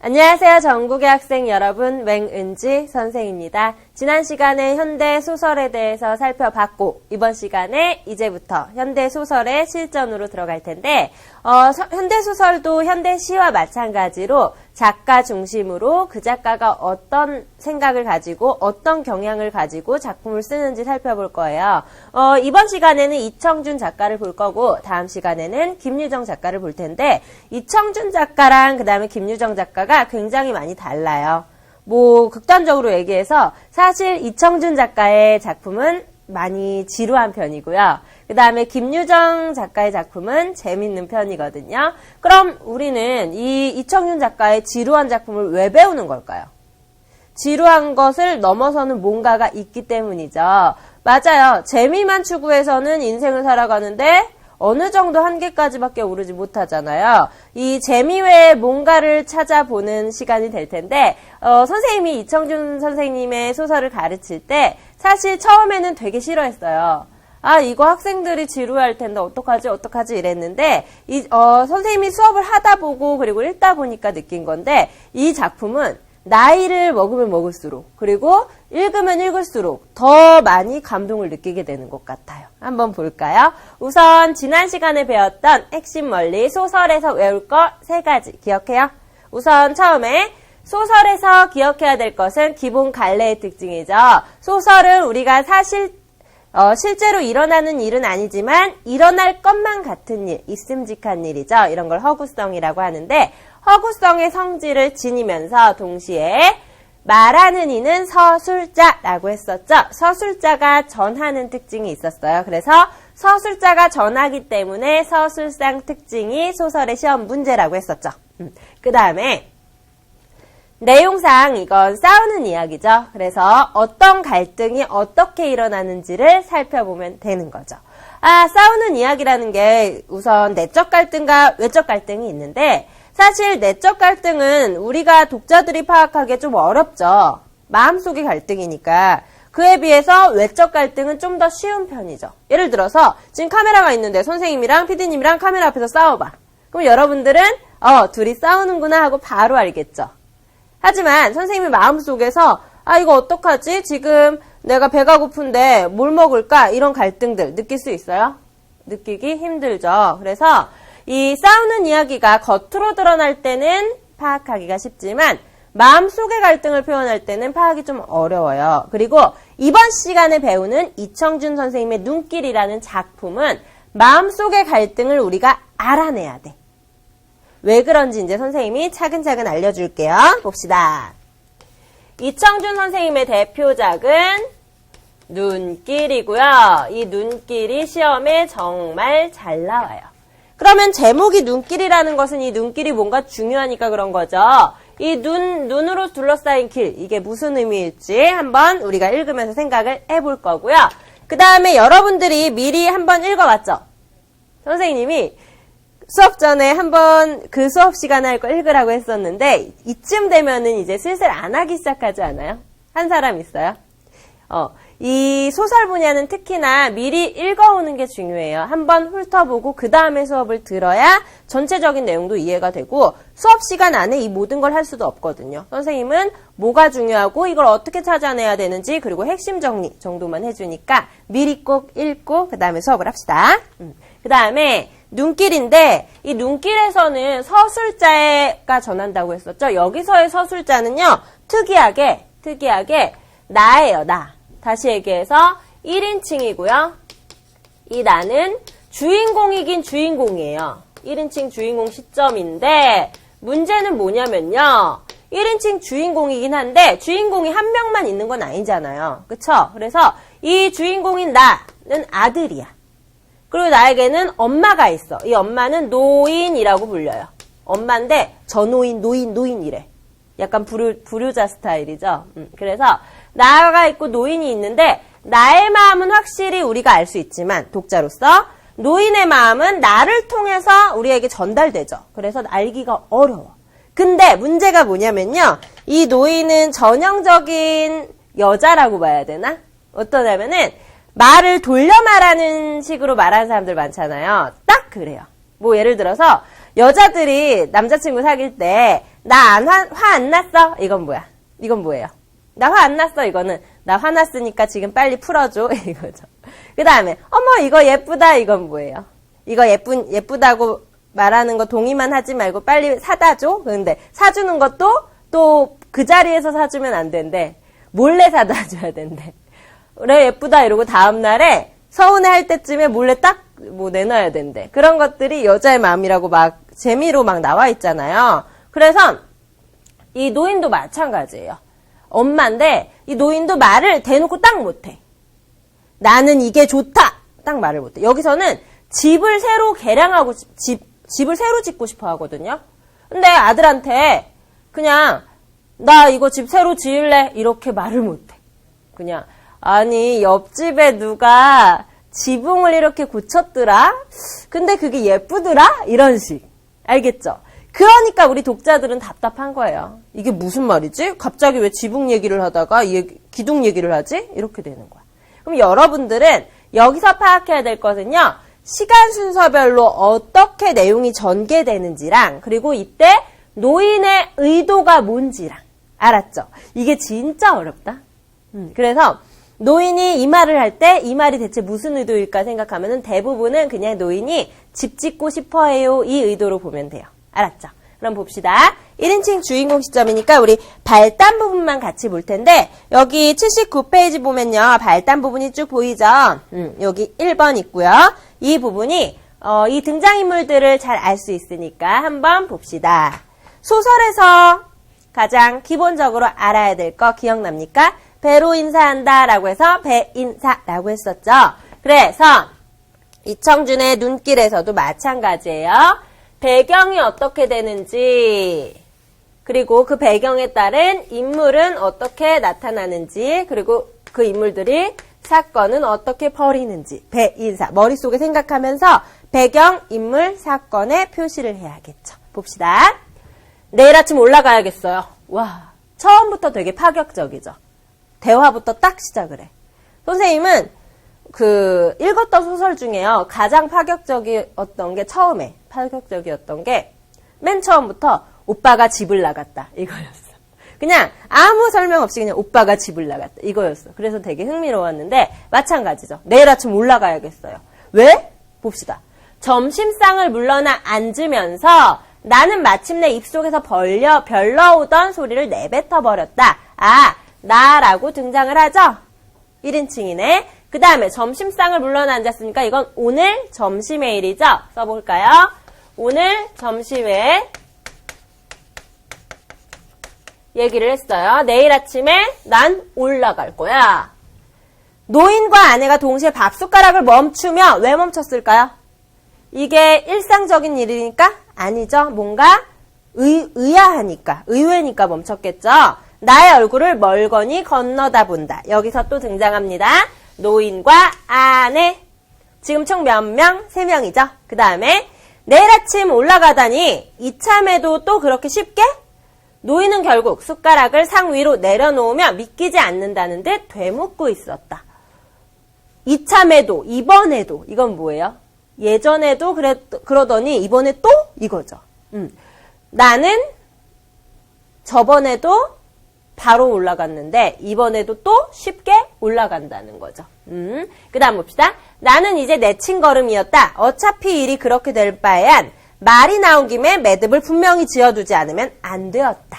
안녕하세요. 전국의 학생 여러분, 맹은지 선생입니다. 지난 시간에 현대 소설에 대해서 살펴봤고 이번 시간에 이제부터 현대 소설의 실전으로 들어갈 텐데 현대 소설도 현대 시와 마찬가지로 작가 중심으로 그 작가가 어떤 생각을 가지고 어떤 경향을 가지고 작품을 쓰는지 살펴볼 거예요. 이번 시간에는 이청준 작가를 볼 거고 다음 시간에는 김유정 작가를 볼 텐데 이청준 작가랑 그 다음에 김유정 작가가 굉장히 많이 달라요. 극단적으로 얘기해서 사실 이청준 작가의 작품은 많이 지루한 편이고요. 그 다음에 김유정 작가의 작품은 재밌는 편이거든요. 그럼 우리는 이 이청준 작가의 지루한 작품을 왜 배우는 걸까요? 지루한 것을 넘어서는 뭔가가 있기 때문이죠. 맞아요. 재미만 추구해서는 인생을 살아가는데 어느 정도 한계까지밖에 오르지 못하잖아요. 이 재미 외에 뭔가를 찾아보는 시간이 될 텐데 선생님이 이청준 선생님의 소설을 가르칠 때 사실 처음에는 되게 싫어했어요. 이거 학생들이 지루할 텐데 어떡하지 이랬는데 선생님이 수업을 하다 보고 그리고 읽다 보니까 느낀 건데 이 작품은 나이를 먹으면 먹을수록 그리고 읽으면 읽을수록 더 많이 감동을 느끼게 되는 것 같아요. 한번 볼까요? 우선 지난 시간에 배웠던 핵심 원리 소설에서 외울 거 3가지 기억해요. 우선 처음에 소설에서 기억해야 될 것은 기본 갈래의 특징이죠. 소설은 우리가 실제로 일어나는 일은 아니지만 일어날 것만 같은 일, 있음직한 일이죠. 이런 걸 허구성이라고 하는데 허구성의 성질을 지니면서 동시에 말하는 이는 서술자라고 했었죠. 서술자가 전하는 특징이 있었어요. 그래서 서술자가 전하기 때문에 서술상 특징이 소설의 시험 문제라고 했었죠. 그 다음에 내용상 이건 싸우는 이야기죠. 그래서 어떤 갈등이 어떻게 일어나는지를 살펴보면 되는 거죠. 싸우는 이야기라는 게 우선 내적 갈등과 외적 갈등이 있는데 사실 내적 갈등은 우리가 독자들이 파악하기 좀 어렵죠. 마음속의 갈등이니까. 그에 비해서 외적 갈등은 좀 더 쉬운 편이죠. 예를 들어서 지금 카메라가 있는데 선생님이랑 PD님이랑 카메라 앞에서 싸워봐. 그럼 여러분들은 둘이 싸우는구나 하고 바로 알겠죠. 하지만 선생님이 마음속에서 이거 어떡하지? 지금 내가 배가 고픈데 뭘 먹을까? 이런 갈등들 느낄 수 있어요? 느끼기 힘들죠. 그래서 이 싸우는 이야기가 겉으로 드러날 때는 파악하기가 쉽지만 마음속의 갈등을 표현할 때는 파악이 좀 어려워요. 그리고 이번 시간에 배우는 이청준 선생님의 눈길이라는 작품은 마음속의 갈등을 우리가 알아내야 돼. 왜 그런지 이제 선생님이 차근차근 알려줄게요. 봅시다. 이청준 선생님의 대표작은 눈길이고요. 이 눈길이 시험에 정말 잘 나와요. 그러면 제목이 눈길이라는 것은 이 눈길이 뭔가 중요하니까 그런 거죠. 이 눈으로 둘러싸인 길, 이게 무슨 의미일지 한번 우리가 읽으면서 생각을 해볼 거고요. 그 다음에 여러분들이 미리 한번 읽어봤죠? 선생님이 수업 전에 한번 그 수업 시간에 할 거 읽으라고 했었는데 이쯤 되면은 이제 슬슬 안 하기 시작하지 않아요? 한 사람 있어요? 이 소설 분야는 특히나 미리 읽어오는 게 중요해요. 한번 훑어보고 그 다음에 수업을 들어야 전체적인 내용도 이해가 되고 수업 시간 안에 이 모든 걸 할 수도 없거든요. 선생님은 뭐가 중요하고 이걸 어떻게 찾아내야 되는지 그리고 핵심 정리 정도만 해주니까 미리 꼭 읽고 그 다음에 수업을 합시다. 그 다음에 눈길인데 이 눈길에서는 서술자가 전한다고 했었죠. 여기서의 서술자는요. 특이하게 나예요. 나. 다시 얘기해서 1인칭이고요. 이 나는 주인공이긴 주인공이에요. 1인칭 주인공 시점인데 문제는 뭐냐면요. 1인칭 주인공이긴 한데 주인공이 한 명만 있는 건 아니잖아요. 그쵸? 그래서 이 주인공인 나는 아들이야. 그리고 나에게는 엄마가 있어. 이 엄마는 노인이라고 불려요. 엄마인데 노인이래. 약간 불효자 스타일이죠. 그래서 나가 있고 노인이 있는데 나의 마음은 확실히 우리가 알 수 있지만 독자로서 노인의 마음은 나를 통해서 우리에게 전달되죠. 그래서 알기가 어려워. 근데 문제가 뭐냐면요. 이 노인은 전형적인 여자라고 봐야 되나? 어떠냐면은 말을 돌려 말하는 식으로 말하는 사람들 많잖아요. 딱 그래요. 예를 들어서 여자들이 남자친구 사귈 때 화 안 났어? 이건 뭐야? 이건 뭐예요? 나 화 안 났어? 이거는 나 화났으니까 지금 빨리 풀어줘. 이거죠. 그 다음에 어머 이거 예쁘다. 이건 뭐예요? 이거 예쁘다고 말하는 거 동의만 하지 말고 빨리 사다 줘. 근데 사주는 것도 또 그 자리에서 사주면 안 된대. 몰래 사다 줘야 된대. 그래 예쁘다 이러고 다음날에 서운해할 때쯤에 몰래 딱 뭐 내놔야 된대. 그런 것들이 여자의 마음이라고 막 재미로 막 나와 있잖아요. 그래서 이 노인도 마찬가지예요. 엄마인데 이 노인도 말을 대놓고 딱 못해. 나는 이게 좋다. 딱 말을 못해. 여기서는 집을 새로 개량하고 집을 새로 짓고 싶어 하거든요. 근데 아들한테 그냥 나 이거 집 새로 지을래 이렇게 말을 못해. 그냥 아니 옆집에 누가 지붕을 이렇게 고쳤더라? 근데 그게 예쁘더라? 이런 식. 알겠죠? 그러니까 우리 독자들은 답답한 거예요. 이게 무슨 말이지? 갑자기 왜 지붕 얘기를 하다가 기둥 얘기를 하지? 이렇게 되는 거야. 그럼 여러분들은 여기서 파악해야 될 것은요. 시간 순서별로 어떻게 내용이 전개되는지랑 그리고 이때 노인의 의도가 뭔지랑 알았죠? 이게 진짜 어렵다. 그래서 노인이 이 말을 할 때 이 말이 대체 무슨 의도일까 생각하면은 대부분은 그냥 노인이 집 짓고 싶어 해요. 이 의도로 보면 돼요. 알았죠? 그럼 봅시다. 1인칭 주인공 시점이니까 우리 발단 부분만 같이 볼 텐데 여기 79페이지 보면요. 발단 부분이 쭉 보이죠? 여기 1번 있고요. 이 부분이 이 등장인물들을 잘 알 수 있으니까 한번 봅시다. 소설에서 가장 기본적으로 알아야 될 거 기억납니까? 배로 인사한다 라고 해서 배인사라고 했었죠. 그래서 이청준의 눈길에서도 마찬가지예요. 배경이 어떻게 되는지 그리고 그 배경에 따른 인물은 어떻게 나타나는지 그리고 그 인물들이 사건은 어떻게 벌이는지 배인사 머릿속에 생각하면서 배경, 인물, 사건에 표시를 해야겠죠. 봅시다. 내일 아침 올라가야겠어요. 와, 처음부터 되게 파격적이죠. 대화부터 딱 시작을 해. 선생님은 읽었던 소설 중에요. 가장 파격적이었던 게 처음에 파격적이었던 게 맨 처음부터 오빠가 집을 나갔다. 이거였어. 그냥 아무 설명 없이 그냥 오빠가 집을 나갔다. 이거였어. 그래서 되게 흥미로웠는데 마찬가지죠. 내일 아침 올라가야겠어요. 왜? 봅시다. 점심상을 물러나 앉으면서 나는 마침내 입속에서 별러오던 소리를 내뱉어버렸다. 아, 나라고 등장을 하죠. 1인칭이네. 그 다음에 점심상을 물러나 앉았으니까 이건 오늘 점심의 일이죠. 써볼까요? 오늘 점심에 얘기를 했어요. 내일 아침에 난 올라갈 거야. 노인과 아내가 동시에 밥숟가락을 멈추며 왜 멈췄을까요? 이게 일상적인 일이니까? 아니죠. 뭔가 의아하니까, 의외니까 멈췄겠죠. 나의 얼굴을 멀거니 건너다 본다. 여기서 또 등장합니다. 노인과 아내. 지금 총 몇 명? 3명이죠. 그 다음에 내일 아침 올라가다니 이참에도 또 그렇게 쉽게? 노인은 결국 숟가락을 상 위로 내려놓으며 믿기지 않는다는 듯 되묻고 있었다. 이참에도, 이번에도, 이건 뭐예요? 예전에도 그러더니 이번에 또? 이거죠. 나는 저번에도 바로 올라갔는데 이번에도 또 쉽게 올라간다는 거죠. 그 다음 봅시다. 나는 이제 내친 걸음이었다. 어차피 일이 그렇게 될 바에야 말이 나온 김에 매듭을 분명히 지어두지 않으면 안 되었다.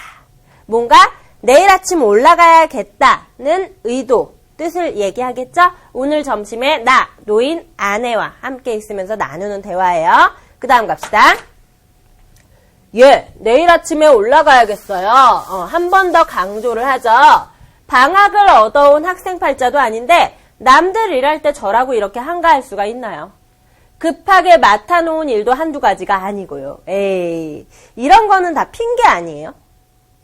뭔가 내일 아침 올라가야겠다는 의도, 뜻을 얘기하겠죠? 오늘 점심에 나, 노인, 아내와 함께 있으면서 나누는 대화예요. 그 다음 갑시다. 예, 내일 아침에 올라가야겠어요. 한 번 더 강조를 하죠. 방학을 얻어온 학생 팔자도 아닌데 남들 일할 때 저라고 이렇게 한가할 수가 있나요? 급하게 맡아놓은 일도 한두 가지가 아니고요. 에이, 이런 거는 다 핑계 아니에요?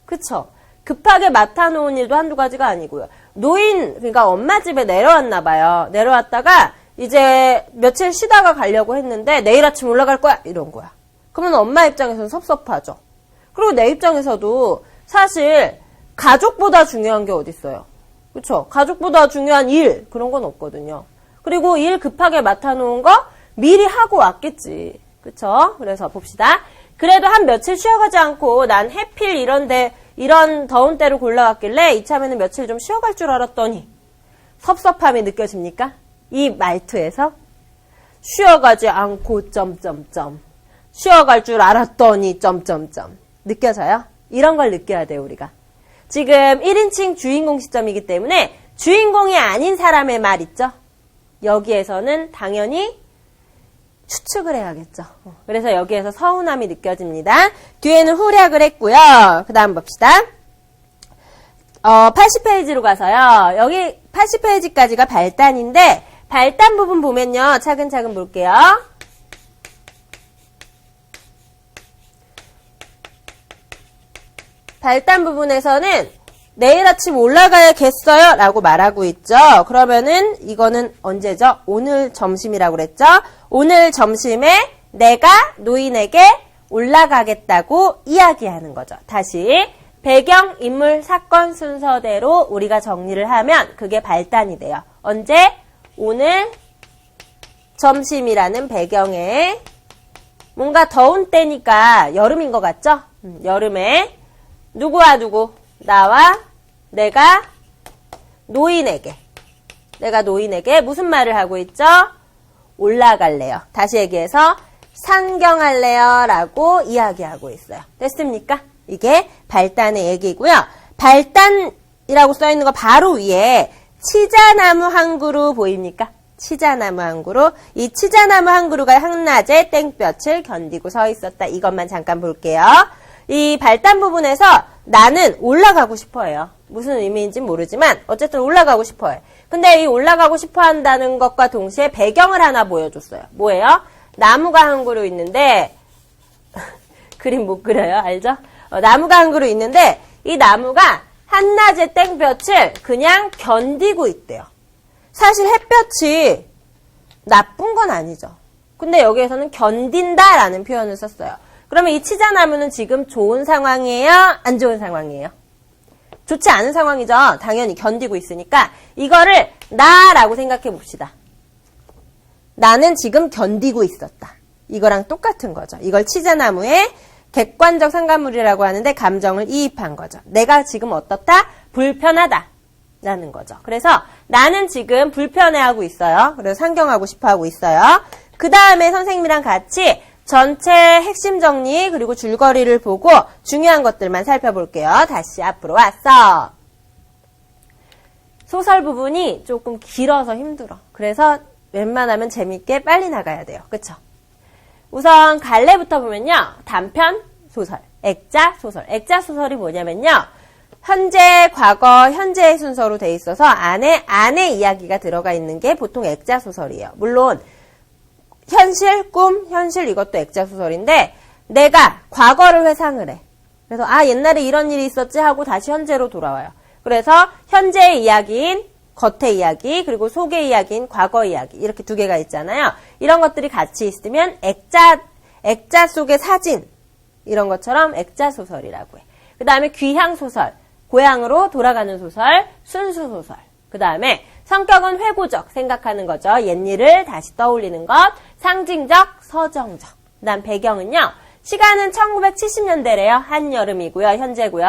그쵸? 급하게 맡아놓은 일도 한두 가지가 아니고요. 노인, 그러니까 엄마 집에 내려왔나 봐요. 내려왔다가 이제 며칠 쉬다가 가려고 했는데 내일 아침 올라갈 거야 이런 거야. 그러면 엄마 입장에서는 섭섭하죠. 그리고 내 입장에서도 사실 가족보다 중요한 게 어딨어요. 그쵸? 가족보다 중요한 일 그런 건 없거든요. 그리고 일 급하게 맡아놓은 거 미리 하고 왔겠지. 그쵸? 그래서 봅시다. 그래도 한 며칠 쉬어가지 않고 난 해필 이런 더운 때를 골라왔길래 이참에는 며칠 좀 쉬어갈 줄 알았더니 섭섭함이 느껴집니까? 이 말투에서 쉬어가지 않고 점점점 쉬어갈 줄 알았더니 점점점 느껴져요? 이런 걸 느껴야 돼요, 우리가. 지금 1인칭 주인공 시점이기 때문에 주인공이 아닌 사람의 말 있죠? 여기에서는 당연히 추측을 해야겠죠. 그래서 여기에서 서운함이 느껴집니다. 뒤에는 후략을 했고요. 그 다음 봅시다. 80페이지로 가서요. 여기 80페이지까지가 발단인데 발단 부분 보면요. 차근차근 볼게요. 발단 부분에서는 내일 아침 올라가야겠어요 라고 말하고 있죠. 그러면은 이거는 언제죠? 오늘 점심이라고 그랬죠. 오늘 점심에 내가 노인에게 올라가겠다고 이야기하는 거죠. 다시 배경, 인물, 사건 순서대로 우리가 정리를 하면 그게 발단이 돼요. 언제? 오늘 점심이라는 배경에 뭔가 더운 때니까 여름인 것 같죠? 여름에 누구와 누구? 나와 내가 노인에게 무슨 말을 하고 있죠? 올라갈래요. 다시 얘기해서 상경할래요 라고 이야기하고 있어요. 됐습니까? 이게 발단의 얘기고요. 발단이라고 써있는 거 바로 위에 치자나무 한 그루 보입니까? 치자나무 한 그루. 이 치자나무 한 그루가 한낮에 땡볕을 견디고 서 있었다. 이것만 잠깐 볼게요. 이 발단 부분에서 나는 올라가고 싶어요. 무슨 의미인지 모르지만 어쨌든 올라가고 싶어요. 근데 이 올라가고 싶어 한다는 것과 동시에 배경을 하나 보여줬어요. 뭐예요? 나무가 한 그루 있는데 그림 못 그려요. 알죠? 나무가 한 그루 있는데 이 나무가 한낮의 땡볕을 그냥 견디고 있대요. 사실 햇볕이 나쁜 건 아니죠. 근데 여기에서는 견딘다라는 표현을 썼어요. 그러면 이 치자나무는 지금 좋은 상황이에요? 안 좋은 상황이에요? 좋지 않은 상황이죠. 당연히 견디고 있으니까 이거를 나라고 생각해 봅시다. 나는 지금 견디고 있었다. 이거랑 똑같은 거죠. 이걸 치자나무의 객관적 상관물이라고 하는데 감정을 이입한 거죠. 내가 지금 어떻다? 불편하다. 라는 거죠. 그래서 나는 지금 불편해하고 있어요. 그래서 상경하고 싶어하고 있어요. 그 다음에 선생님이랑 같이 전체 핵심 정리 그리고 줄거리를 보고 중요한 것들만 살펴볼게요. 다시 앞으로 왔어. 소설 부분이 조금 길어서 힘들어. 그래서 웬만하면 재밌게 빨리 나가야 돼요. 그쵸? 우선 갈래부터 보면요. 단편 소설, 액자 소설. 액자 소설이 뭐냐면요. 현재, 과거, 현재의 순서로 돼 있어서 안에 이야기가 들어가 있는 게 보통 액자 소설이에요. 물론 현실, 꿈, 현실 이것도 액자 소설인데 내가 과거를 회상을 해. 그래서 옛날에 이런 일이 있었지 하고 다시 현재로 돌아와요. 그래서 현재의 이야기인 겉의 이야기 그리고 속의 이야기인 과거 이야기 이렇게 두 개가 있잖아요. 이런 것들이 같이 있으면 액자 속의 사진 이런 것처럼 액자 소설이라고 해. 그 다음에 귀향 소설, 고향으로 돌아가는 소설, 순수 소설. 그 다음에 성격은 회고적 생각하는 거죠. 옛일을 다시 떠올리는 것. 상징적, 서정적. 그 다음 배경은요. 시간은 1970년대래요. 한여름이고요. 현재고요.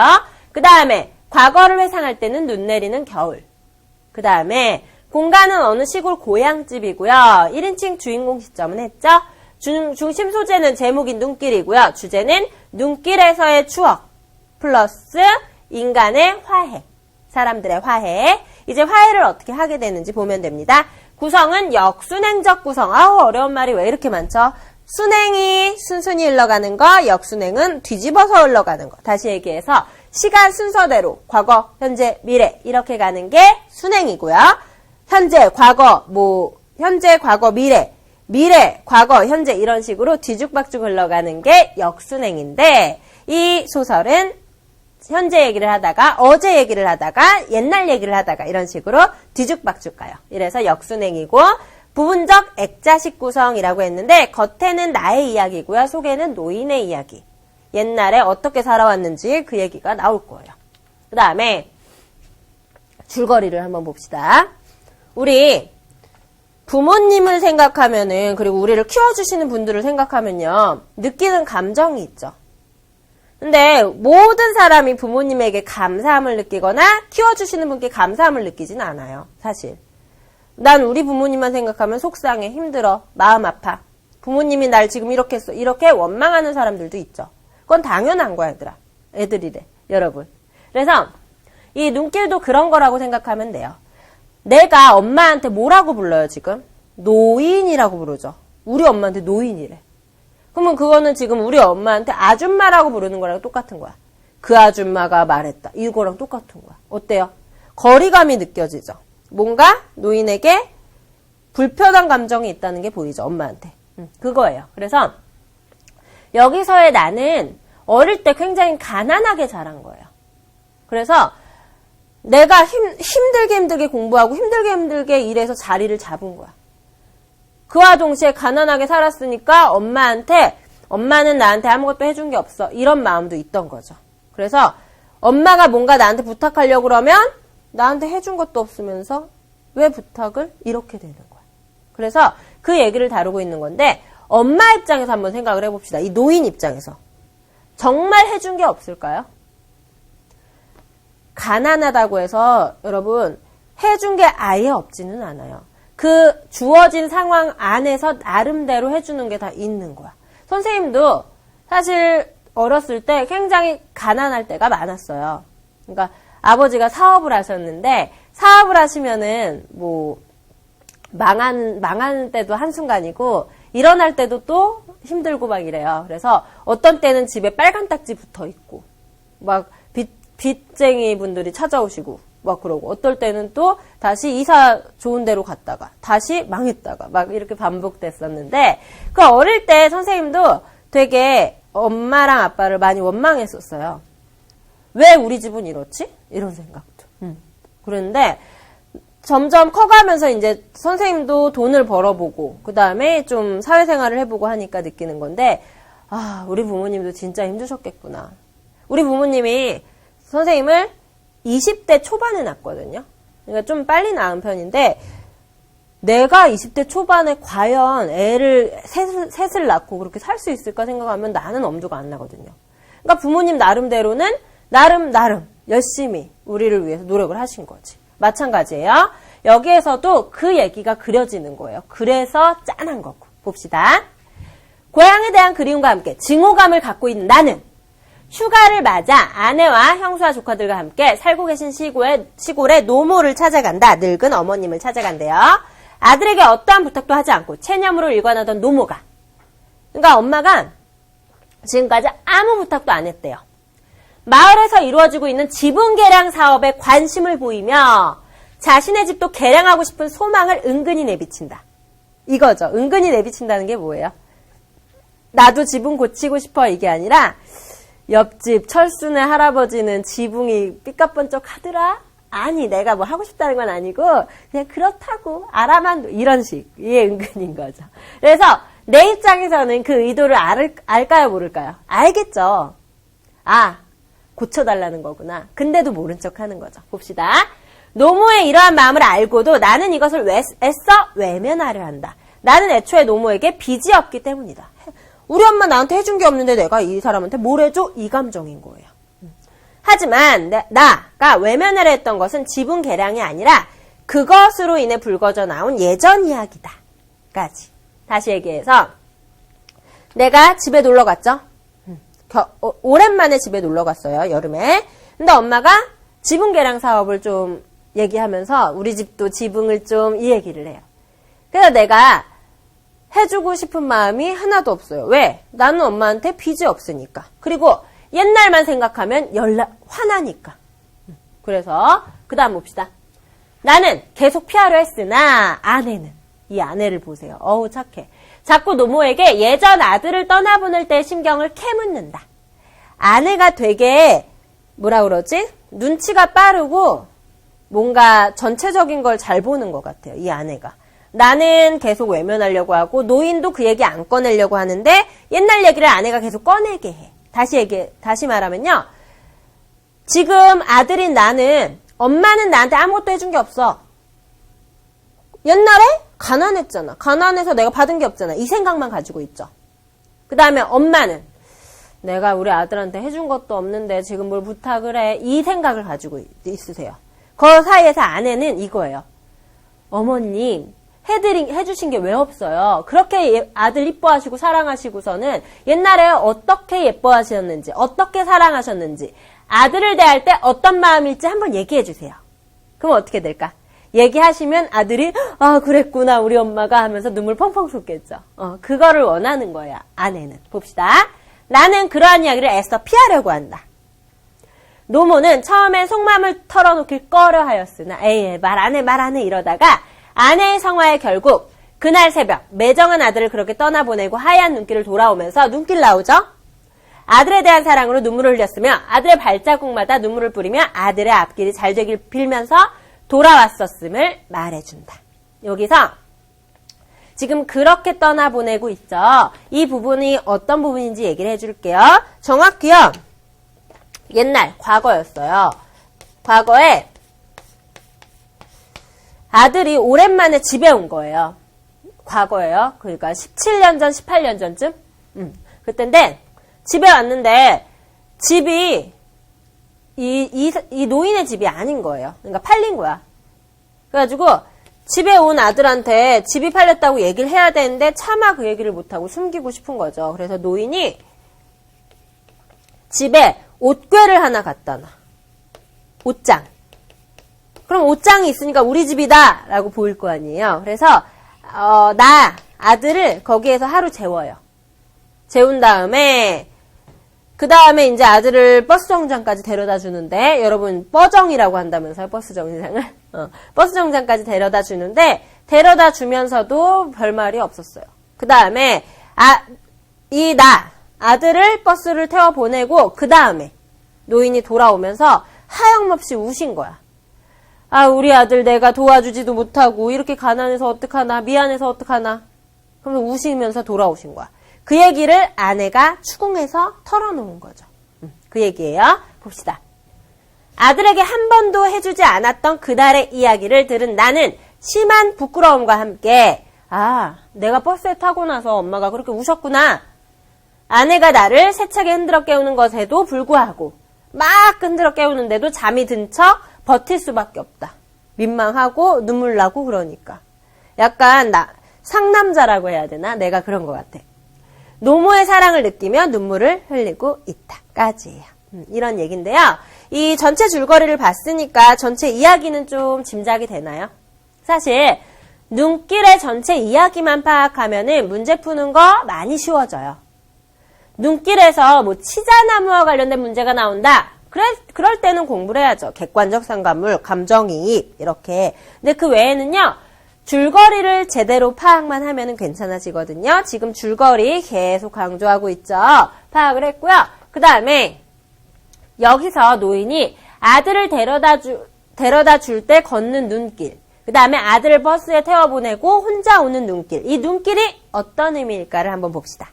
그 다음에 과거를 회상할 때는 눈 내리는 겨울. 그 다음에 공간은 어느 시골 고향집이고요. 1인칭 주인공 시점은 했죠. 중심 소재는 제목인 눈길이고요. 주제는 눈길에서의 추억 플러스 인간의 화해. 사람들의 화해. 이제 화해를 어떻게 하게 되는지 보면 됩니다. 구성은 역순행적 구성. 어려운 말이 왜 이렇게 많죠? 순행이 순순히 흘러가는 거, 역순행은 뒤집어서 흘러가는 거. 다시 얘기해서 시간 순서대로 과거, 현재, 미래 이렇게 가는 게 순행이고요. 현재, 과거, 미래, 과거, 현재 이런 식으로 뒤죽박죽 흘러가는 게 역순행인데 이 소설은 현재 얘기를 하다가 어제 얘기를 하다가 옛날 얘기를 하다가 이런 식으로 뒤죽박죽 가요. 이래서 역순행이고 부분적 액자식 구성이라고 했는데 겉에는 나의 이야기고요. 속에는 노인의 이야기. 옛날에 어떻게 살아왔는지 그 얘기가 나올 거예요. 그 다음에 줄거리를 한번 봅시다. 우리 부모님을 생각하면은, 그리고 우리를 키워주시는 분들을 생각하면요, 느끼는 감정이 있죠. 근데 모든 사람이 부모님에게 감사함을 느끼거나 키워주시는 분께 감사함을 느끼진 않아요, 사실. 난 우리 부모님만 생각하면 속상해, 힘들어, 마음 아파. 부모님이 날 지금 이렇게 했어, 이렇게 원망하는 사람들도 있죠. 그건 당연한 거야, 얘들아. 애들이래, 여러분. 그래서 이 눈길도 그런 거라고 생각하면 돼요. 내가 엄마한테 뭐라고 불러요, 지금? 노인이라고 부르죠. 우리 엄마한테 노인이래. 그러면 그거는 지금 우리 엄마한테 아줌마라고 부르는 거랑 똑같은 거야. 그 아줌마가 말했다. 이거랑 똑같은 거야. 어때요? 거리감이 느껴지죠. 뭔가 노인에게 불편한 감정이 있다는 게 보이죠, 엄마한테. 그거예요. 그래서 여기서의 나는 어릴 때 굉장히 가난하게 자란 거예요. 그래서 내가 힘들게 공부하고 힘들게 일해서 자리를 잡은 거야. 그와 동시에 가난하게 살았으니까 엄마는 나한테 아무것도 해준 게 없어. 이런 마음도 있던 거죠. 그래서 엄마가 뭔가 나한테 부탁하려고 그러면 나한테 해준 것도 없으면서 왜 부탁을? 이렇게 되는 거야. 그래서 그 얘기를 다루고 있는 건데 엄마 입장에서 한번 생각을 해봅시다. 이 노인 입장에서. 정말 해준 게 없을까요? 가난하다고 해서 여러분 해준 게 아예 없지는 않아요. 그 주어진 상황 안에서 나름대로 해주는 게 다 있는 거야. 선생님도 사실 어렸을 때 굉장히 가난할 때가 많았어요. 그러니까 아버지가 사업을 하셨는데 사업을 하시면은 뭐 망하는 때도 한순간이고 일어날 때도 또 힘들고 막 이래요. 그래서 어떤 때는 집에 빨간 딱지 붙어 있고 막 빚쟁이 분들이 찾아오시고 막 그러고 어떨 때는 또 다시 이사 좋은 데로 갔다가 다시 망했다가 막 이렇게 반복됐었는데 그 어릴 때 선생님도 되게 엄마랑 아빠를 많이 원망했었어요. 왜 우리 집은 이렇지? 이런 생각도. 그런데 점점 커가면서 이제 선생님도 돈을 벌어보고 그 다음에 좀 사회생활을 해보고 하니까 느끼는 건데 아 우리 부모님도 진짜 힘드셨겠구나. 우리 부모님이 선생님을 20대 초반에 낳았거든요. 그러니까 좀 빨리 낳은 편인데 내가 20대 초반에 과연 애를 셋을 낳고 그렇게 살 수 있을까 생각하면 나는 엄두가 안 나거든요. 그러니까 부모님 나름대로는 나름 열심히 우리를 위해서 노력을 하신 거지. 마찬가지예요. 여기에서도 그 얘기가 그려지는 거예요. 그래서 짠한 거고. 봅시다. 고향에 대한 그리움과 함께 증오감을 갖고 있는 나는 휴가를 맞아 아내와 형수와 조카들과 함께 살고 계신 시골의 노모를 찾아간다. 늙은 어머님을 찾아간대요. 아들에게 어떠한 부탁도 하지 않고 체념으로 일관하던 노모가. 그러니까 엄마가 지금까지 아무 부탁도 안 했대요. 마을에서 이루어지고 있는 지분 개량 사업에 관심을 보이며 자신의 집도 개량하고 싶은 소망을 은근히 내비친다. 이거죠. 은근히 내비친다는 게 뭐예요? 나도 지붕 고치고 싶어 이게 아니라 옆집 철순의 할아버지는 지붕이 삐까번쩍 하더라? 아니 내가 뭐 하고 싶다는 건 아니고 그냥 그렇다고 알아만 이런 식. 이게 은근인 거죠. 그래서 내 입장에서는 그 의도를 알까요 모를까요? 알겠죠. 아 고쳐달라는 거구나. 근데도 모른 척 하는 거죠. 봅시다. 노모의 이러한 마음을 알고도 나는 이것을 애써 외면하려 한다. 나는 애초에 노모에게 빚이 없기 때문이다. 우리 엄마 나한테 해준 게 없는데 내가 이 사람한테 뭘 해줘? 이 감정인 거예요. 하지만 나가 외면을 했던 것은 지분 개량이 아니라 그것으로 인해 불거져 나온 예전 이야기다. 까지. 다시 얘기해서 내가 집에 놀러 갔죠? 오랜만에 집에 놀러 갔어요. 여름에. 근데 엄마가 지분 개량 사업을 좀 얘기하면서 우리 집도 지붕을 좀 이 얘기를 해요. 그래서 내가 해주고 싶은 마음이 하나도 없어요. 왜? 나는 엄마한테 빚이 없으니까. 그리고 옛날만 생각하면 화나니까. 그래서 그 다음 봅시다. 나는 계속 피하려 했으나 아내는 이 아내를 보세요. 어우 착해. 자꾸 노모에게 예전 아들을 떠나보낼 때 심경을 캐묻는다. 아내가 되게 뭐라 그러지? 눈치가 빠르고 뭔가 전체적인 걸 잘 보는 것 같아요. 이 아내가. 나는 계속 외면하려고 하고 노인도 그 얘기 안 꺼내려고 하는데 옛날 얘기를 아내가 계속 꺼내게 해. 다시 말하면요. 지금 아들인 나는 엄마는 나한테 아무것도 해준 게 없어. 옛날에 가난했잖아. 가난해서 내가 받은 게 없잖아. 이 생각만 가지고 있죠. 그 다음에 엄마는 내가 우리 아들한테 해준 것도 없는데 지금 뭘 부탁을 해. 이 생각을 가지고 있으세요. 그 사이에서 아내는 이거예요. 어머님, 해주신 게 왜 없어요? 그렇게 아들 이뻐하시고 사랑하시고서는 옛날에 어떻게 예뻐하셨는지, 어떻게 사랑하셨는지, 아들을 대할 때 어떤 마음일지 한번 얘기해 주세요. 그럼 어떻게 될까? 얘기하시면 아들이 아 그랬구나 우리 엄마가 하면서 눈물 펑펑 쏟겠죠. 그거를 원하는 거야. 아내는. 봅시다. 나는 그러한 이야기를 애써 피하려고 한다. 노모는 처음엔 속마음을 털어놓길 꺼려하였으나 에이 말 안 해 이러다가 아내의 성화에 결국 그날 새벽 매정한 아들을 그렇게 떠나보내고 하얀 눈길을 돌아오면서 눈길 나오죠. 아들에 대한 사랑으로 눈물을 흘렸으며 아들의 발자국마다 눈물을 뿌리며 아들의 앞길이 잘 되길 빌면서 돌아왔었음을 말해준다. 여기서 지금 그렇게 떠나보내고 있죠. 이 부분이 어떤 부분인지 얘기를 해줄게요. 정확히요. 옛날 과거였어요. 과거에 아들이 오랜만에 집에 온 거예요. 과거예요. 그러니까 17년 전, 18년 전쯤? 그때인데 집에 왔는데 집이 이 노인의 집이 아닌 거예요. 그러니까 팔린 거야. 그래가지고 집에 온 아들한테 집이 팔렸다고 얘기를 해야 되는데 차마 그 얘기를 못하고 숨기고 싶은 거죠. 그래서 노인이 집에 옷괴를 하나 갖다 놔. 옷장. 그럼 옷장이 있으니까 우리 집이다 라고 보일 거 아니에요. 그래서 아들을 거기에서 하루 재워요. 재운 다음에 그 다음에 이제 아들을 버스 정류장까지 데려다 주는데 여러분 뻐정이라고 한다면서요. 버스 정류장을. 버스 정류장까지 데려다 주는데 데려다 주면서도 별말이 없었어요. 그 다음에 아들을 버스를 태워 보내고 그 다음에 노인이 돌아오면서 하염없이 우신 거야. 아 우리 아들 내가 도와주지도 못하고 이렇게 가난해서 어떡하나 미안해서 어떡하나. 그러면서 우시면서 돌아오신 거야. 그 얘기를 아내가 추궁해서 털어놓은 거죠. 그 얘기예요. 봅시다. 아들에게 한 번도 해주지 않았던 그날의 이야기를 들은 나는 심한 부끄러움과 함께 내가 버스에 타고 나서 엄마가 그렇게 우셨구나. 아내가 나를 세차게 흔들어 깨우는 것에도 불구하고 막 흔들어 깨우는데도 잠이 든 척 버틸 수밖에 없다. 민망하고 눈물 나고 그러니까. 약간 상남자라고 해야 되나? 내가 그런 것 같아. 노모의 사랑을 느끼며 눈물을 흘리고 있다까지예요. 이런 얘기인데요. 이 전체 줄거리를 봤으니까 전체 이야기는 좀 짐작이 되나요? 사실 눈길의 전체 이야기만 파악하면은 문제 푸는 거 많이 쉬워져요. 눈길에서 뭐 치자나무와 관련된 문제가 나온다. 그럴 때는 공부를 해야죠. 객관적 상관물, 감정이입 이렇게. 근데 그 외에는요. 줄거리를 제대로 파악만 하면 괜찮아지거든요. 지금 줄거리 계속 강조하고 있죠. 파악을 했고요. 그 다음에 여기서 노인이 아들을 데려다 줄 때 걷는 눈길, 그 다음에 아들을 버스에 태워보내고 혼자 오는 눈길, 이 눈길이 어떤 의미일까를 한번 봅시다.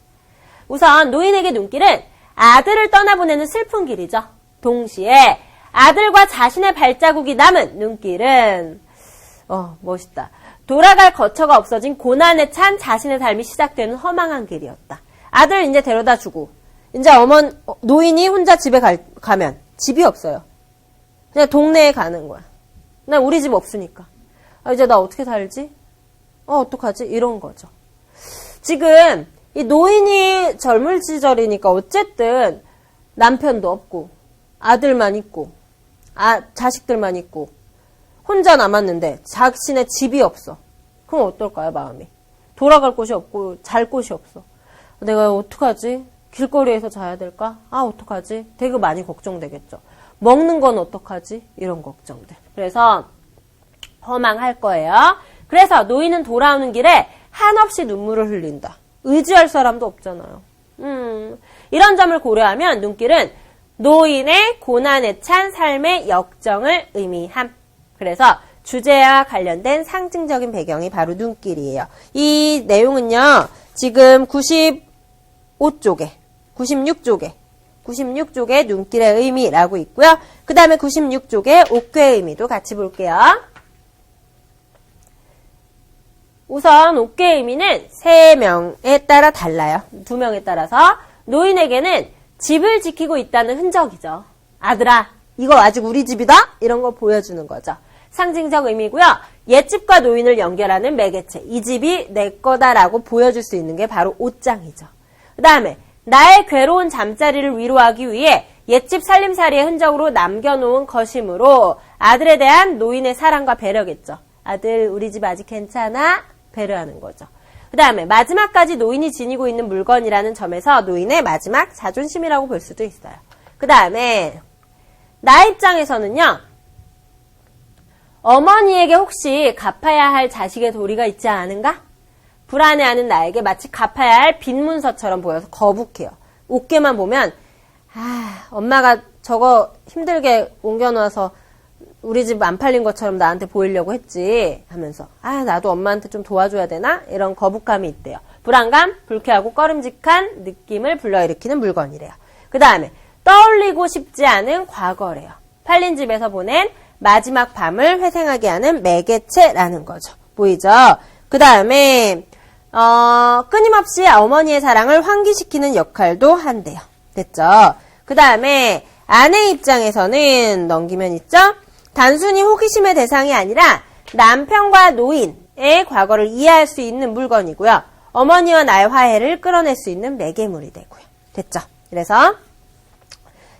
우선 노인에게 눈길은 아들을 떠나보내는 슬픈 길이죠. 동시에 아들과 자신의 발자국이 남은 눈길은 멋있다. 돌아갈 거처가 없어진 고난에 찬 자신의 삶이 시작되는 허망한 길이었다. 아들 이제 데려다 주고 이제 노인이 혼자 집에 가면 집이 없어요. 그냥 동네에 가는 거야. 나 우리 집 없으니까. 이제 나 어떻게 살지? 어떡하지? 이런 거죠. 지금 이 노인이 젊을 시절이니까 어쨌든 남편도 없고 아들만 있고 자식들만 있고 혼자 남았는데 자신의 집이 없어. 그럼 어떨까요, 마음이? 돌아갈 곳이 없고 잘 곳이 없어. 내가 어떡하지? 길거리에서 자야 될까? 어떡하지? 되게 많이 걱정되겠죠. 먹는 건 어떡하지? 이런 걱정들. 그래서 허망할 거예요. 그래서 노인은 돌아오는 길에 한없이 눈물을 흘린다. 의지할 사람도 없잖아요. 이런 점을 고려하면 눈길은 노인의 고난에 찬 삶의 역정을 의미함. 그래서 주제와 관련된 상징적인 배경이 바로 눈길이에요. 이 내용은요. 지금 96쪽에 눈길의 의미라고 있고요. 그 다음에 96쪽에 옥괴의 의미도 같이 볼게요. 우선 옥계의 의미는 3명에 따라 달라요. 2명에 따라서 노인에게는 집을 지키고 있다는 흔적이죠. 아들아, 이거 아직 우리 집이다? 이런 거 보여주는 거죠. 상징적 의미고요. 옛집과 노인을 연결하는 매개체. 이 집이 내 거다라고 보여줄 수 있는 게 바로 옷장이죠. 그 다음에 나의 괴로운 잠자리를 위로하기 위해 옛집 살림살이의 흔적으로 남겨놓은 것이므로 아들에 대한 노인의 사랑과 배려겠죠. 아들, 우리 집 아직 괜찮아? 배려하는 거죠. 그 다음에 마지막까지 노인이 지니고 있는 물건이라는 점에서 노인의 마지막 자존심이라고 볼 수도 있어요. 그 다음에 나 입장에서는요. 어머니에게 혹시 갚아야 할 자식의 도리가 있지 않은가? 불안해하는 나에게 마치 갚아야 할 빈 문서처럼 보여서 거북해요. 옥계만 보면 엄마가 저거 힘들게 옮겨놔서 우리 집 안 팔린 것처럼 나한테 보이려고 했지 하면서 나도 엄마한테 좀 도와줘야 되나? 이런 거북감이 있대요. 불안감, 불쾌하고 꺼림직한 느낌을 불러일으키는 물건이래요. 그 다음에 떠올리고 싶지 않은 과거래요. 팔린 집에서 보낸 마지막 밤을 회상하게 하는 매개체라는 거죠. 보이죠? 그 다음에 끊임없이 어머니의 사랑을 환기시키는 역할도 한대요. 됐죠? 그 다음에 아내 입장에서는 넘기면 있죠? 단순히 호기심의 대상이 아니라 남편과 노인의 과거를 이해할 수 있는 물건이고요. 어머니와 나의 화해를 끌어낼 수 있는 매개물이 되고요. 됐죠? 그래서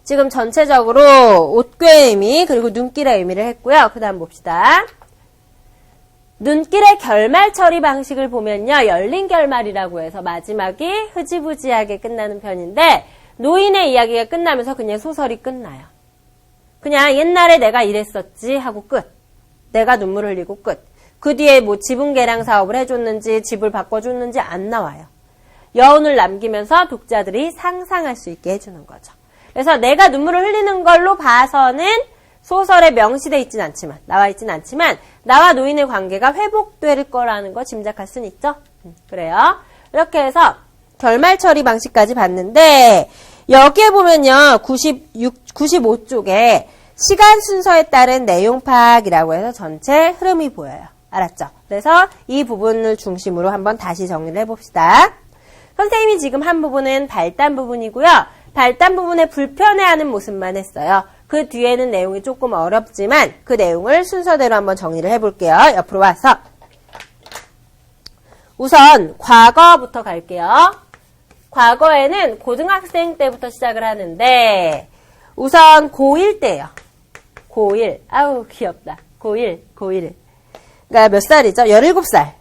지금 전체적으로 옷괴의 의미 그리고 눈길의 의미를 했고요. 그 다음 봅시다. 눈길의 결말 처리 방식을 보면요. 열린 결말이라고 해서 마지막이 흐지부지하게 끝나는 편인데 노인의 이야기가 끝나면서 그냥 소설이 끝나요. 그냥 옛날에 내가 이랬었지 하고 끝. 내가 눈물 흘리고 끝. 그 뒤에 뭐 지분 개량 사업을 해줬는지 집을 바꿔줬는지 안 나와요. 여운을 남기면서 독자들이 상상할 수 있게 해주는 거죠. 그래서 내가 눈물을 흘리는 걸로 봐서는 소설에 명시되어 있진 않지만 나와 있진 않지만 나와 노인의 관계가 회복될 거라는 거 짐작할 수는 있죠. 그래요. 이렇게 해서 결말 처리 방식까지 봤는데 여기에 보면요. 95쪽에 시간 순서에 따른 내용 파악이라고 해서 전체 흐름이 보여요. 알았죠? 그래서 이 부분을 중심으로 한번 다시 정리를 해봅시다. 선생님이 지금 한 부분은 발단 부분이고요. 발단 부분에 불편해하는 모습만 했어요. 그 뒤에는 내용이 조금 어렵지만 그 내용을 순서대로 한번 정리를 해볼게요. 옆으로 와서 우선 과거부터 갈게요. 과거에는 고등학생 때부터 시작을 하는데 우선 고1 때요. 고1. 아우 귀엽다. 고1. 그러니까 몇 살이죠? 17살.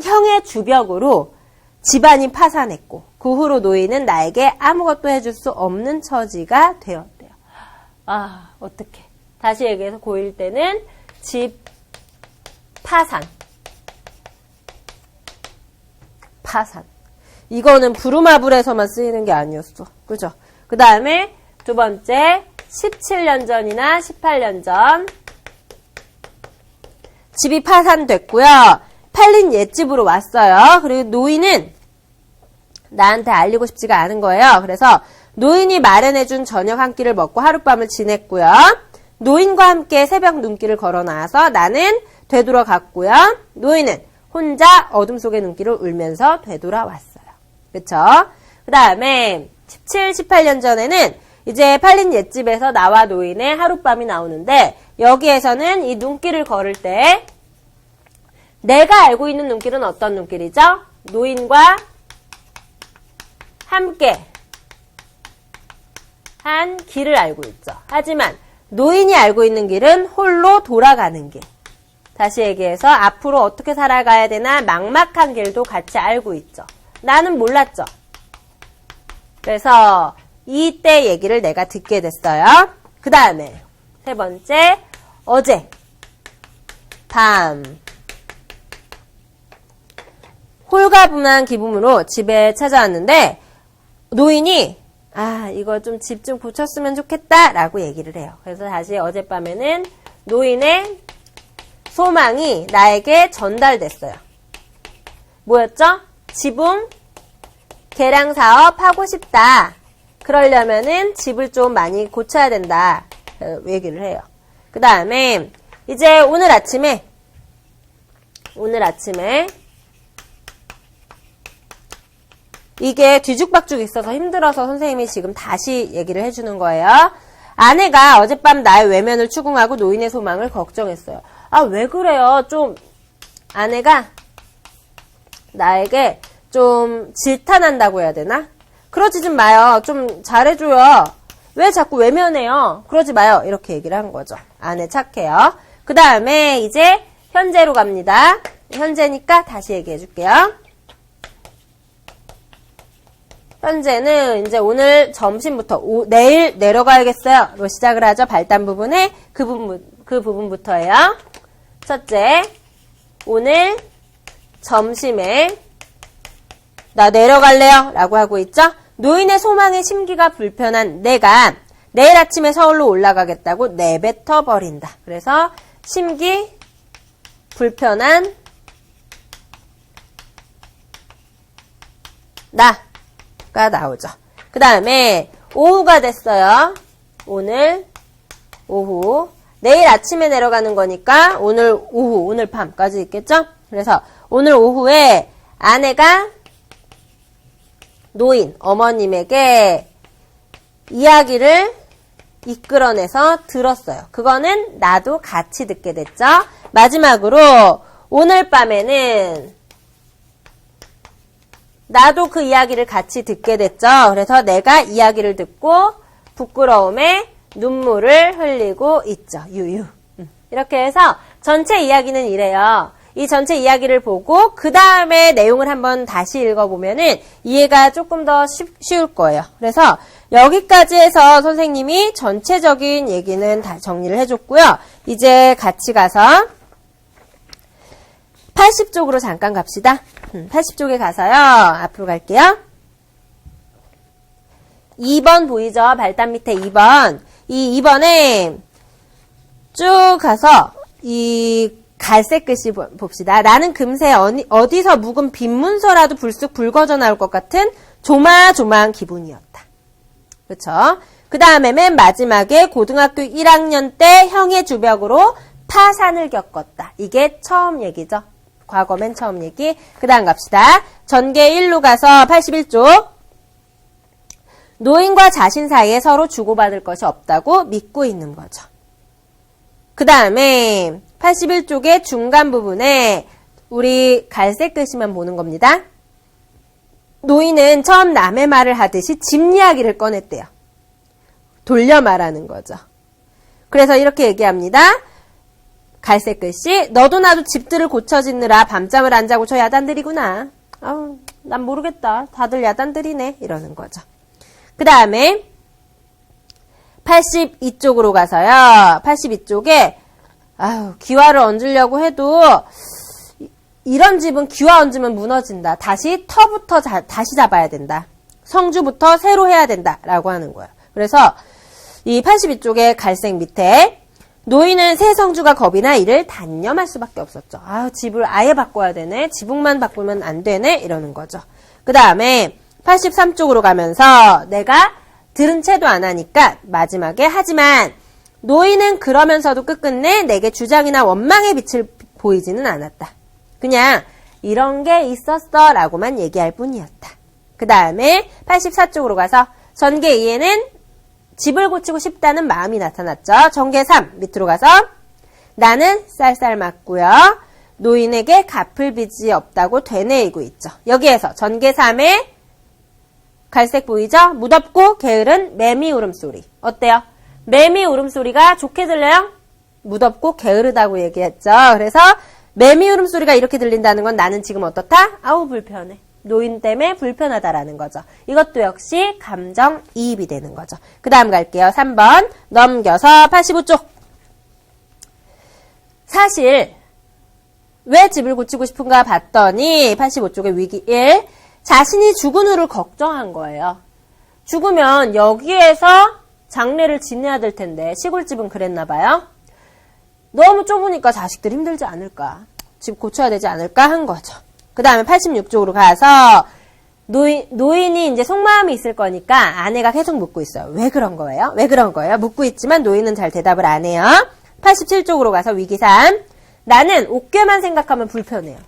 형의 주벽으로 집안이 파산했고 그 후로 노인은 나에게 아무것도 해줄 수 없는 처지가 되었대요. 어떡해. 다시 얘기해서 고1 때는 집 파산. 이거는 부루마블에서만 쓰이는 게 아니었어. 그죠? 그 다음에 두 번째 17년 전이나 18년 전 집이 파산됐고요. 팔린 옛집으로 왔어요. 그리고 노인은 나한테 알리고 싶지가 않은 거예요. 그래서 노인이 마련해준 저녁 한 끼를 먹고 하룻밤을 지냈고요. 노인과 함께 새벽 눈길을 걸어 나와서 나는 되돌아갔고요. 노인은 혼자 어둠 속의 눈길을 울면서 되돌아왔어요. 그쵸? 그 다음에 17, 18년 전에는 이제 팔린 옛집에서 나와 노인의 하룻밤이 나오는데 여기에서는 이 눈길을 걸을 때 내가 알고 있는 눈길은 어떤 눈길이죠? 노인과 함께 한 길을 알고 있죠. 하지만 노인이 알고 있는 길은 홀로 돌아가는 길. 다시 얘기해서 앞으로 어떻게 살아가야 되나 막막한 길도 같이 알고 있죠. 나는 몰랐죠. 그래서 이때 얘기를 내가 듣게 됐어요. 그 다음에 세 번째, 어제 밤 홀가분한 기분으로 집에 찾아왔는데 노인이 이거 좀 집 좀 고쳤으면 좋겠다 라고 얘기를 해요. 그래서 다시 어젯밤에는 노인의 소망이 나에게 전달됐어요. 뭐였죠? 지붕 개량 사업 하고 싶다. 그러려면은 집을 좀 많이 고쳐야 된다. 얘기를 해요. 그 다음에 이제 오늘 아침에 오늘 아침에 이게 뒤죽박죽 있어서 힘들어서 선생님이 지금 다시 얘기를 해주는 거예요. 아내가 어젯밤 나의 외면을 추궁하고 노인의 소망을 걱정했어요. 아, 왜 그래요? 좀 아내가 나에게 좀 질타난다고 해야 되나? 그러지 좀 마요. 좀 잘해줘요. 왜 자꾸 외면해요? 그러지 마요. 이렇게 얘기를 한 거죠. 아내 착해요. 그 다음에 이제 현재로 갑니다. 현재니까 다시 얘기해 줄게요. 현재는 이제 오늘 점심부터 내일 내려가야겠어요. 로 시작을 하죠. 발단 부분에 그 부분부터예요. 첫째, 오늘 점심에 나 내려갈래요. 라고 하고 있죠. 노인의 소망에 심기가 불편한 내가 내일 아침에 서울로 올라가겠다고 내뱉어 버린다. 그래서 심기 불편한 나가 나오죠. 그 다음에 오후가 됐어요. 오늘 오후. 내일 아침에 내려가는 거니까 오늘 오후, 오늘 밤까지 있겠죠? 그래서 오늘 오후에 아내가 노인, 어머님에게 이야기를 이끌어내서 들었어요. 그거는 나도 같이 듣게 됐죠. 마지막으로 오늘 밤에는 나도 그 이야기를 같이 듣게 됐죠. 그래서 내가 이야기를 듣고 부끄러움에 눈물을 흘리고 있죠. 유유. 이렇게 해서 전체 이야기는 이래요. 이 전체 이야기를 보고 그 다음에 내용을 한번 다시 읽어보면은 이해가 조금 더 쉬울 거예요. 그래서 여기까지 해서 선생님이 전체적인 얘기는 다 정리를 해줬고요. 이제 같이 가서 80쪽으로 잠깐 갑시다. 80쪽에 가서요. 앞으로 갈게요. 2번 보이죠? 발단 밑에 2번. 이 2번에 쭉 가서 이 갈색 글씨 봅시다. 나는 금세 어디서 묵은 빈 문서라도 불쑥 붉어져 나올 것 같은 조마조마한 기분이었다. 그렇죠? 그 다음에 맨 마지막에 고등학교 1학년 때 형의 주벽으로 파산을 겪었다. 이게 처음 얘기죠. 과거 맨 처음 얘기. 그 다음 갑시다. 전개 1로 가서 81쪽. 노인과 자신 사이에 서로 주고받을 것이 없다고 믿고 있는 거죠. 그 다음에 81쪽의 중간 부분에 우리 갈색 글씨만 보는 겁니다. 노인은 처음 남의 말을 하듯이 집 이야기를 꺼냈대요. 돌려 말하는 거죠. 그래서 이렇게 얘기합니다. 갈색 글씨, 너도 나도 집들을 고쳐짓느라 밤잠을 안 자고 저 야단들이구나. 난 모르겠다. 다들 야단들이네. 이러는 거죠. 그 다음에 82쪽으로 가서요. 82쪽에 기와를 얹으려고 해도 이런 집은 기와 얹으면 무너진다. 다시 터부터 다시 잡아야 된다. 성주부터 새로 해야 된다. 라고 하는 거예요. 그래서 이 82쪽의 갈색 밑에 노인은 새 성주가 겁이 나 이를 단념할 수밖에 없었죠. 집을 아예 바꿔야 되네. 지붕만 바꾸면 안 되네. 이러는 거죠. 그 다음에 83쪽으로 가면서 내가 들은 채도 안 하니까 마지막에 하지만 노인은 그러면서도 끝끝내 내게 주장이나 원망의 빛을 보이지는 않았다. 그냥 이런 게 있었어 라고만 얘기할 뿐이었다. 그 다음에 84쪽으로 가서 전개 2에는 집을 고치고 싶다는 마음이 나타났죠. 전개 3 밑으로 가서 나는 쌀쌀 맞고요. 노인에게 갚을 빚이 없다고 되뇌이고 있죠. 여기에서 전개 3에 갈색 보이죠? 무덥고 게으른 매미 울음소리. 어때요? 매미 울음소리가 좋게 들려요? 무덥고 게으르다고 얘기했죠. 그래서 매미 울음소리가 이렇게 들린다는 건 나는 지금 어떻다? 불편해. 노인 때문에 불편하다라는 거죠. 이것도 역시 감정이입이 되는 거죠. 그 다음 갈게요. 3번 넘겨서 85쪽. 사실 왜 집을 고치고 싶은가 봤더니 85쪽의 위기 1. 자신이 죽은 후를 걱정한 거예요. 죽으면 여기에서 장례를 지내야 될 텐데 시골집은 그랬나 봐요. 너무 좁으니까 자식들 힘들지 않을까. 집 고쳐야 되지 않을까 한 거죠. 그 다음에 86쪽으로 가서 노인이 이제 속마음이 있을 거니까 아내가 계속 묻고 있어요. 왜 그런 거예요? 묻고 있지만 노인은 잘 대답을 안 해요. 87쪽으로 가서 위기 3. 나는 옥괴만 생각하면 불편해요.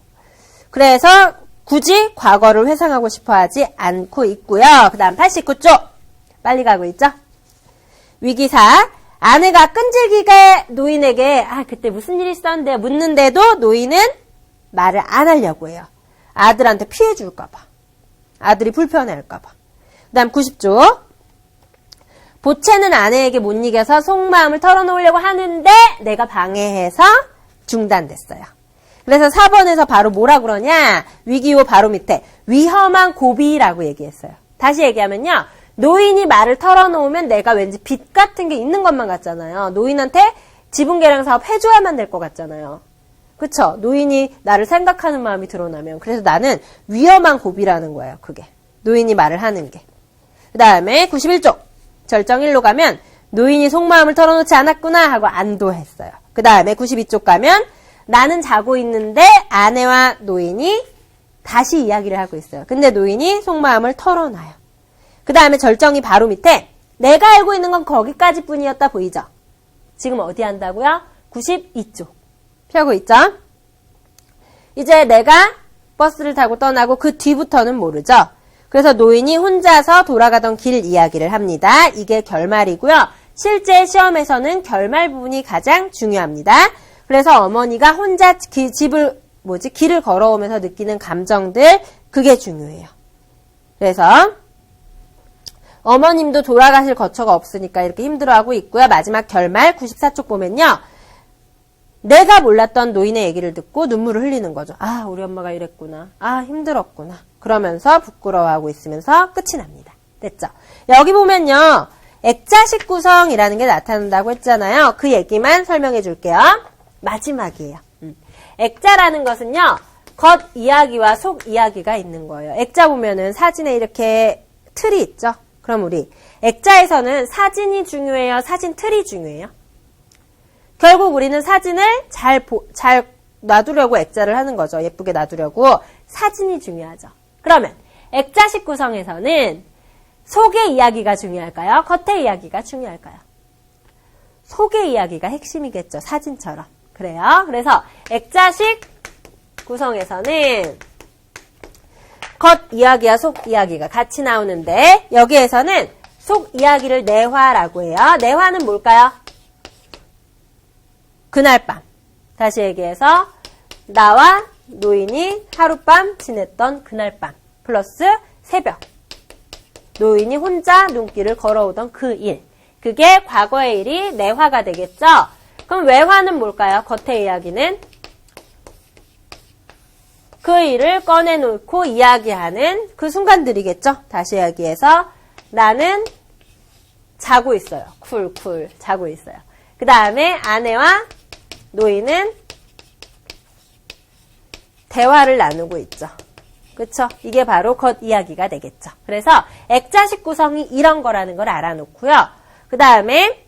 그래서 굳이 과거를 회상하고 싶어 하지 않고 있고요. 그 다음 89쪽. 빨리 가고 있죠? 위기사. 아내가 끈질기게 노인에게 그때 무슨 일이 있었는데 묻는데도 노인은 말을 안 하려고 해요. 아들한테 피해 줄까 봐. 아들이 불편해할까 봐. 그 다음 90쪽. 보채는 아내에게 못 이겨서 속마음을 털어놓으려고 하는데 내가 방해해서 중단됐어요. 그래서 4번에서 바로 뭐라 그러냐? 위기호 바로 밑에 위험한 고비라고 얘기했어요. 다시 얘기하면요. 노인이 말을 털어놓으면 내가 왠지 빚 같은 게 있는 것만 같잖아요. 노인한테 지분계량 사업 해줘야만 될 것 같잖아요. 그쵸? 노인이 나를 생각하는 마음이 드러나면. 그래서 나는 위험한 고비라는 거예요. 그게. 노인이 말을 하는 게. 그 다음에 91쪽. 절정 1로 가면 노인이 속마음을 털어놓지 않았구나 하고 안도했어요. 그 다음에 92쪽 가면 나는 자고 있는데 아내와 노인이 다시 이야기를 하고 있어요. 근데 노인이 속마음을 털어놔요. 그 다음에 절정이 바로 밑에 내가 알고 있는 건 거기까지 뿐이었다 보이죠? 지금 어디 한다고요? 92쪽. 펴고 있죠? 이제 내가 버스를 타고 떠나고 그 뒤부터는 모르죠? 그래서 노인이 혼자서 돌아가던 길 이야기를 합니다. 이게 결말이고요. 실제 시험에서는 결말 부분이 가장 중요합니다. 그래서 어머니가 혼자 길을 걸어오면서 느끼는 감정들, 그게 중요해요. 그래서 어머님도 돌아가실 거처가 없으니까 이렇게 힘들어하고 있고요. 마지막 결말 94쪽 보면요. 내가 몰랐던 노인의 얘기를 듣고 눈물을 흘리는 거죠. 우리 엄마가 이랬구나. 힘들었구나. 그러면서 부끄러워하고 있으면서 끝이 납니다. 됐죠? 여기 보면요. 액자식 구성이라는 게 나타난다고 했잖아요. 그 얘기만 설명해 줄게요. 마지막이에요. 액자라는 것은요. 겉 이야기와 속 이야기가 있는 거예요. 액자 보면은 사진에 이렇게 틀이 있죠? 그럼 우리 액자에서는 사진이 중요해요? 사진 틀이 중요해요? 결국 우리는 사진을 잘 놔두려고 액자를 하는 거죠. 예쁘게 놔두려고. 사진이 중요하죠. 그러면 액자식 구성에서는 속의 이야기가 중요할까요? 겉의 이야기가 중요할까요? 속의 이야기가 핵심이겠죠. 사진처럼. 그래요. 그래서 액자식 구성에서는 겉 이야기와 속 이야기가 같이 나오는데 여기에서는 속 이야기를 내화라고 해요. 내화는 뭘까요? 그날 밤. 다시 얘기해서 나와 노인이 하룻밤 지냈던 그날 밤 플러스 새벽. 노인이 혼자 눈길을 걸어오던 그 일. 그게 과거의 일이 내화가 되겠죠? 그럼 외화는 뭘까요? 겉의 이야기는 그 일을 꺼내놓고 이야기하는 그 순간들이겠죠? 다시 이야기해서 나는 자고 있어요. 쿨쿨 자고 있어요. 그 다음에 아내와 노인은 대화를 나누고 있죠. 그쵸? 이게 바로 겉 이야기가 되겠죠. 그래서 액자식 구성이 이런 거라는 걸 알아놓고요. 그 다음에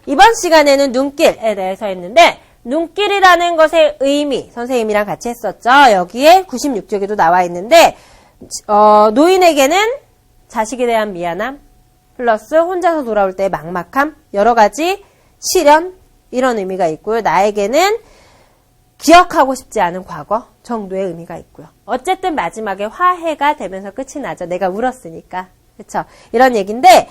이번 시간에는 눈길에 대해서 했는데 눈길이라는 것의 의미 선생님이랑 같이 했었죠. 여기에 96쪽에도 나와 있는데 노인에게는 자식에 대한 미안함 플러스 혼자서 돌아올 때의 막막함 여러 가지 시련 이런 의미가 있고요. 나에게는 기억하고 싶지 않은 과거 정도의 의미가 있고요. 어쨌든 마지막에 화해가 되면서 끝이 나죠. 내가 울었으니까. 그렇죠? 이런 얘기인데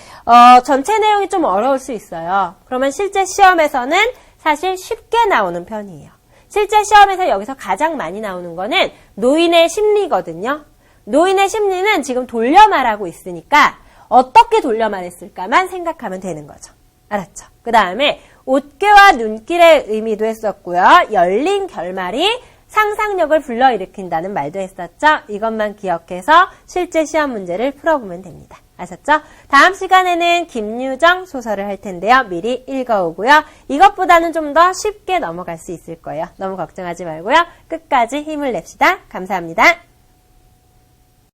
전체 내용이 좀 어려울 수 있어요. 그러면 실제 시험에서는 사실 쉽게 나오는 편이에요. 실제 시험에서 여기서 가장 많이 나오는 거는 노인의 심리거든요. 노인의 심리는 지금 돌려 말하고 있으니까 어떻게 돌려 말했을까만 생각하면 되는 거죠. 알았죠? 그 다음에 옷괴와 눈길의 의미도 했었고요. 열린 결말이 상상력을 불러일으킨다는 말도 했었죠. 이것만 기억해서 실제 시험 문제를 풀어보면 됩니다. 아셨죠? 다음 시간에는 김유정 소설을 할 텐데요. 미리 읽어오고요. 이것보다는 좀 더 쉽게 넘어갈 수 있을 거예요. 너무 걱정하지 말고요. 끝까지 힘을 냅시다. 감사합니다.